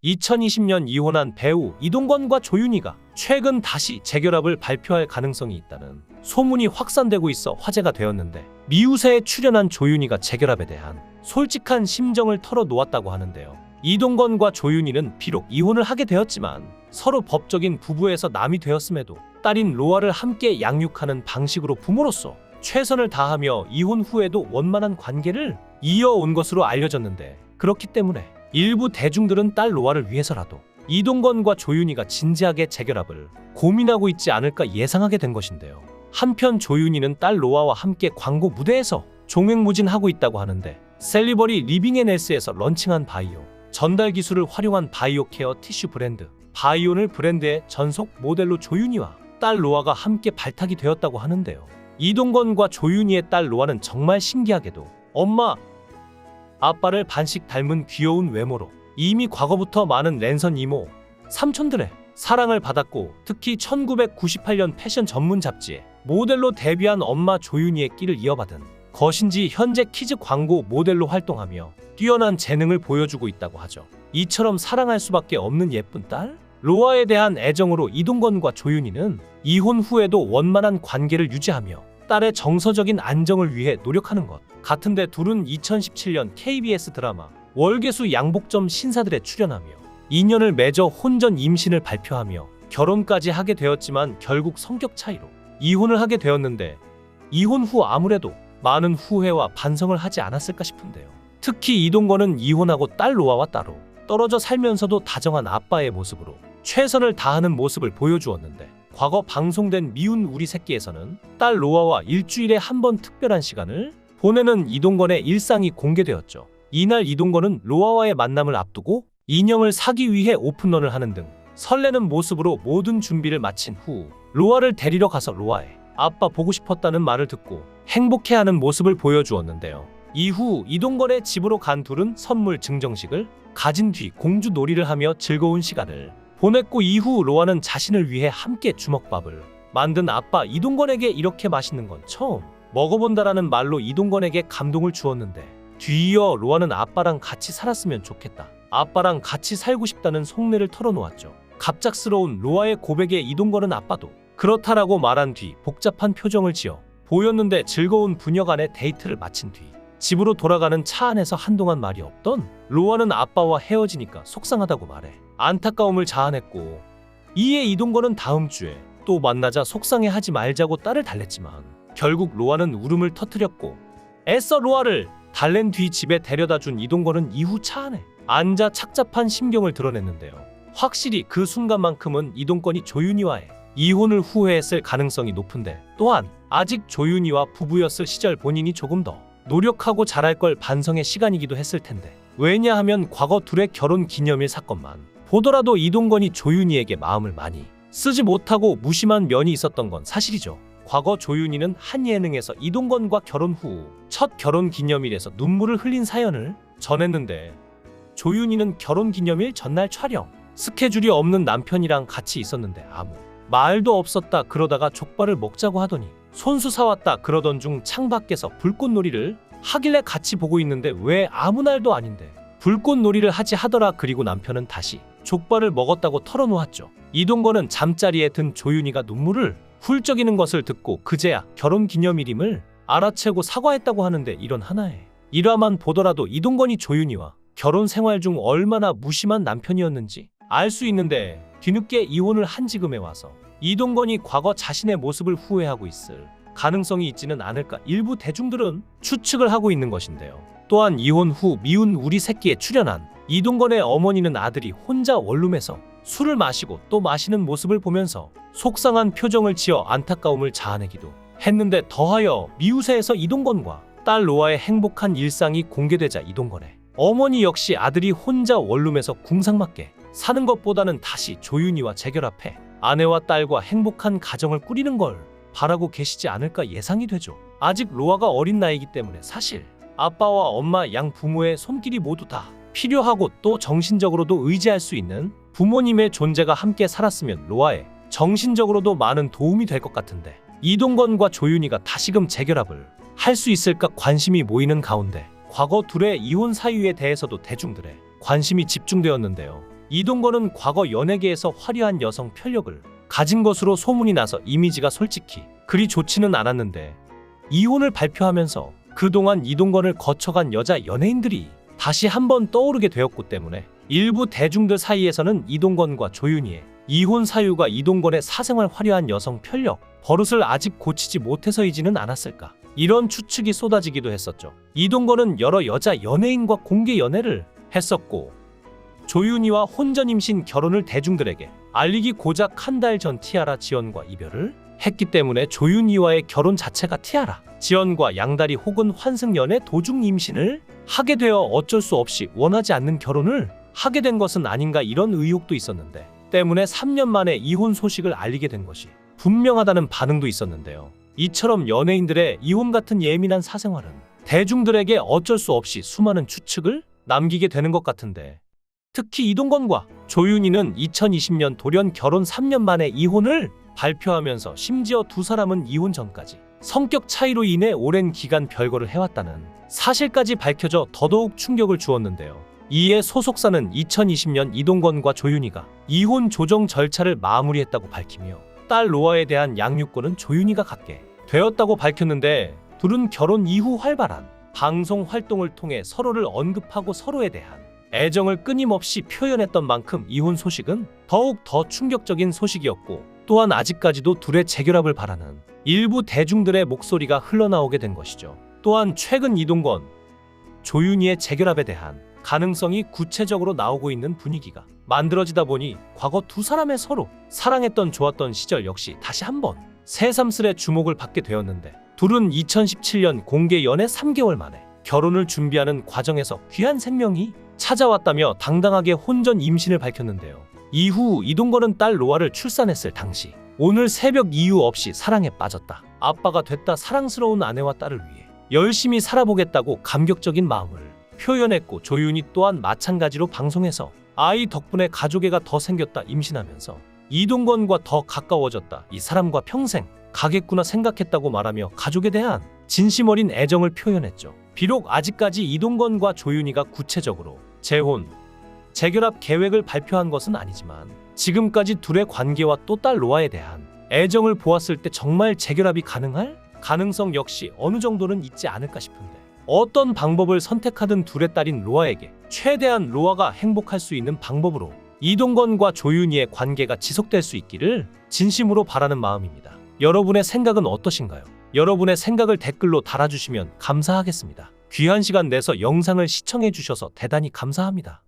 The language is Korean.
2020년 이혼한 배우 이동건과 조윤희가 최근 다시 재결합을 발표할 가능성이 있다는 소문이 확산되고 있어 화제가 되었는데, 미우새에 출연한 조윤희가 재결합에 대한 솔직한 심정을 털어놓았다고 하는데요. 이동건과 조윤희는 비록 이혼을 하게 되었지만 서로 법적인 부부에서 남이 되었음에도 딸인 로아를 함께 양육하는 방식으로 부모로서 최선을 다하며 이혼 후에도 원만한 관계를 이어온 것으로 알려졌는데, 그렇기 때문에 일부 대중들은 딸 로아를 위해서라도 이동건과 조윤희가 진지하게 재결합을 고민하고 있지 않을까 예상하게 된 것인데요. 한편 조윤희는 딸 로아와 함께 광고 무대에서 종횡무진하고 있다고 하는데, 셀리버리 리빙앤헬스에서 런칭한 바이오 전달 기술을 활용한 바이오 케어 티슈 브랜드 바이온을 브랜드의 전속 모델로 조윤희와 딸 로아가 함께 발탁이 되었다고 하는데요. 이동건과 조윤희의 딸 로아는 정말 신기하게도 엄마, 아빠를 반씩 닮은 귀여운 외모로 이미 과거부터 많은 랜선 이모, 삼촌들의 사랑을 받았고, 특히 1998년 패션 전문 잡지에 모델로 데뷔한 엄마 조윤희의 끼를 이어받은 것인지 현재 키즈 광고 모델로 활동하며 뛰어난 재능을 보여주고 있다고 하죠. 이처럼 사랑할 수밖에 없는 예쁜 딸 로아에 대한 애정으로 이동건과 조윤희는 이혼 후에도 원만한 관계를 유지하며 딸의 정서적인 안정을 위해 노력하는 것 같은데, 둘은 2017년 KBS 드라마 월계수 양복점 신사들에 출연하며 인연을 맺어 혼전 임신을 발표하며 결혼까지 하게 되었지만 결국 성격 차이로 이혼을 하게 되었는데, 이혼 후 아무래도 많은 후회와 반성을 하지 않았을까 싶은데요. 특히 이동건은 이혼하고 딸 로아와 따로 떨어져 살면서도 다정한 아빠의 모습으로 최선을 다하는 모습을 보여주었는데, 과거 방송된 미운 우리 새끼에서는 딸 로아와 일주일에 한 번 특별한 시간을 보내는 이동건의 일상이 공개되었죠. 이날 이동건은 로아와의 만남을 앞두고 인형을 사기 위해 오픈런을 하는 등 설레는 모습으로 모든 준비를 마친 후 로아를 데리러 가서 로아의 아빠 보고 싶었다는 말을 듣고 행복해하는 모습을 보여주었는데요. 이후 이동건의 집으로 간 둘은 선물 증정식을 가진 뒤 공주 놀이를 하며 즐거운 시간을 보냈고, 이후 로아는 자신을 위해 함께 주먹밥을 만든 아빠 이동건에게 이렇게 맛있는 건 처음 먹어본다라는 말로 이동건에게 감동을 주었는데, 뒤이어 로아는 아빠랑 같이 살았으면 좋겠다, 아빠랑 같이 살고 싶다는 속내를 털어놓았죠. 갑작스러운 로아의 고백에 이동건은 아빠도 그렇다라고 말한 뒤 복잡한 표정을 지어 보였는데, 즐거운 부녀 간의 데이트를 마친 뒤 집으로 돌아가는 차 안에서 한동안 말이 없던 로아는 아빠와 헤어지니까 속상하다고 말해 안타까움을 자아냈고, 이에 이동건은 다음 주에 또 만나자 속상해하지 말자고 딸을 달랬지만 결국 로아는 울음을 터뜨렸고, 애써 로아를 달랜 뒤 집에 데려다준 이동건은 이후 차 안에 앉아 착잡한 심경을 드러냈는데요. 확실히 그 순간만큼은 이동건이 조윤희와의 이혼을 후회했을 가능성이 높은데, 또한 아직 조윤희와 부부였을 시절 본인이 조금 더 노력하고 잘할 걸 반성의 시간이기도 했을 텐데, 왜냐하면 과거 둘의 결혼 기념일 사건만 보더라도 이동건이 조윤희에게 마음을 많이 쓰지 못하고 무심한 면이 있었던 건 사실이죠. 과거 조윤희는 한 예능에서 이동건과 결혼 후 첫 결혼 기념일에서 눈물을 흘린 사연을 전했는데, 조윤희는 결혼 기념일 전날 촬영 스케줄이 없는 남편이랑 같이 있었는데 아무 말도 없었다 그러다가 족발을 먹자고 하더니 손수 사왔다 그러던 중 창밖에서 불꽃놀이를 하길래 같이 보고 있는데 왜 아무 날도 아닌데 불꽃놀이를 하지 하더라. 그리고 남편은 다시 족발을 먹었다고 털어놓았죠. 이동건은 잠자리에 든 조윤희가 눈물을 훌쩍이는 것을 듣고 그제야 결혼 기념일임을 알아채고 사과했다고 하는데, 이런 하나의 일화만 보더라도 이동건이 조윤희와 결혼 생활 중 얼마나 무심한 남편이었는지 알 수 있는데, 뒤늦게 이혼을 한 지금에 와서 이동건이 과거 자신의 모습을 후회하고 있을 가능성이 있지는 않을까 일부 대중들은 추측을 하고 있는 것인데요. 또한 이혼 후 미운 우리 새끼에 출연한 이동건의 어머니는 아들이 혼자 원룸에서 술을 마시고 또 마시는 모습을 보면서 속상한 표정을 지어 안타까움을 자아내기도 했는데, 더하여 미우새에서 이동건과 딸 로아의 행복한 일상이 공개되자 이동건의 어머니 역시 아들이 혼자 원룸에서 궁상맞게 사는 것보다는 다시 조윤희와 재결합해 아내와 딸과 행복한 가정을 꾸리는 걸 바라고 계시지 않을까 예상이 되죠. 아직 로아가 어린 나이이기 때문에 사실 아빠와 엄마 양 부모의 손길이 모두 다 필요하고, 또 정신적으로도 의지할 수 있는 부모님의 존재가 함께 살았으면 로아의 정신적으로도 많은 도움이 될 것 같은데, 이동건과 조윤희가 다시금 재결합을 할 수 있을까 관심이 모이는 가운데, 과거 둘의 이혼 사유에 대해서도 대중들의 관심이 집중되었는데요. 이동건은 과거 연예계에서 화려한 여성 편력을 가진 것으로 소문이 나서 이미지가 솔직히 그리 좋지는 않았는데, 이혼을 발표하면서 그동안 이동건을 거쳐간 여자 연예인들이 다시 한번 떠오르게 되었고 때문에 일부 대중들 사이에서는 이동건과 조윤희의 이혼 사유가 이동건의 사생활 화려한 여성 편력 버릇을 아직 고치지 못해서이지는 않았을까, 이런 추측이 쏟아지기도 했었죠. 이동건은 여러 여자 연예인과 공개 연애를 했었고, 조윤희와 혼전 임신 결혼을 대중들에게 알리기 고작 한 달 전 티아라 지연과 이별을 했기 때문에 조윤희와의 결혼 자체가 티아라 지연과 양다리 혹은 환승연애 도중 임신을 하게 되어 어쩔 수 없이 원하지 않는 결혼을 하게 된 것은 아닌가, 이런 의혹도 있었는데 때문에 3년 만에 이혼 소식을 알리게 된 것이 분명하다는 반응도 있었는데요. 이처럼 연예인들의 이혼 같은 예민한 사생활은 대중들에게 어쩔 수 없이 수많은 추측을 남기게 되는 것 같은데, 특히 이동건과 조윤희는 2020년 돌연 결혼 3년 만에 이혼을 발표하면서 심지어 두 사람은 이혼 전까지 성격 차이로 인해 오랜 기간 별거를 해왔다는 사실까지 밝혀져 더더욱 충격을 주었는데요. 이에 소속사는 2020년 이동건과 조윤희가 이혼 조정 절차를 마무리했다고 밝히며 딸 로아에 대한 양육권은 조윤희가 갖게 되었다고 밝혔는데, 둘은 결혼 이후 활발한 방송 활동을 통해 서로를 언급하고 서로에 대한 애정을 끊임없이 표현했던 만큼 이혼 소식은 더욱 더 충격적인 소식이었고, 또한 아직까지도 둘의 재결합을 바라는 일부 대중들의 목소리가 흘러나오게 된 것이죠. 또한 최근 이동건, 조윤희의 재결합에 대한 가능성이 구체적으로 나오고 있는 분위기가 만들어지다 보니 과거 두 사람의 서로 사랑했던 좋았던 시절 역시 다시 한번 새삼스레 주목을 받게 되었는데, 둘은 2017년 공개 연애 3개월 만에 결혼을 준비하는 과정에서 귀한 생명이 찾아왔다며 당당하게 혼전 임신을 밝혔는데요. 이후 이동건은 딸 로아를 출산했을 당시 오늘 새벽 이유 없이 사랑에 빠졌다, 아빠가 됐다, 사랑스러운 아내와 딸을 위해 열심히 살아보겠다고 감격적인 마음을 표현했고, 조윤희 또한 마찬가지로 방송에서 아이 덕분에 가족애가 더 생겼다, 임신하면서 이동건과 더 가까워졌다, 이 사람과 평생 가겠구나 생각했다고 말하며 가족에 대한 진심 어린 애정을 표현했죠. 비록 아직까지 이동건과 조윤희가 구체적으로 재혼, 재결합 계획을 발표한 것은 아니지만 지금까지 둘의 관계와 또 딸 로아에 대한 애정을 보았을 때 정말 재결합이 가능할 가능성 역시 어느 정도는 있지 않을까 싶은데, 어떤 방법을 선택하든 둘의 딸인 로아에게 최대한 로아가 행복할 수 있는 방법으로 이동건과 조윤희의 관계가 지속될 수 있기를 진심으로 바라는 마음입니다. 여러분의 생각은 어떠신가요? 여러분의 생각을 댓글로 달아주시면 감사하겠습니다. 귀한 시간 내서 영상을 시청해 주셔서 대단히 감사합니다.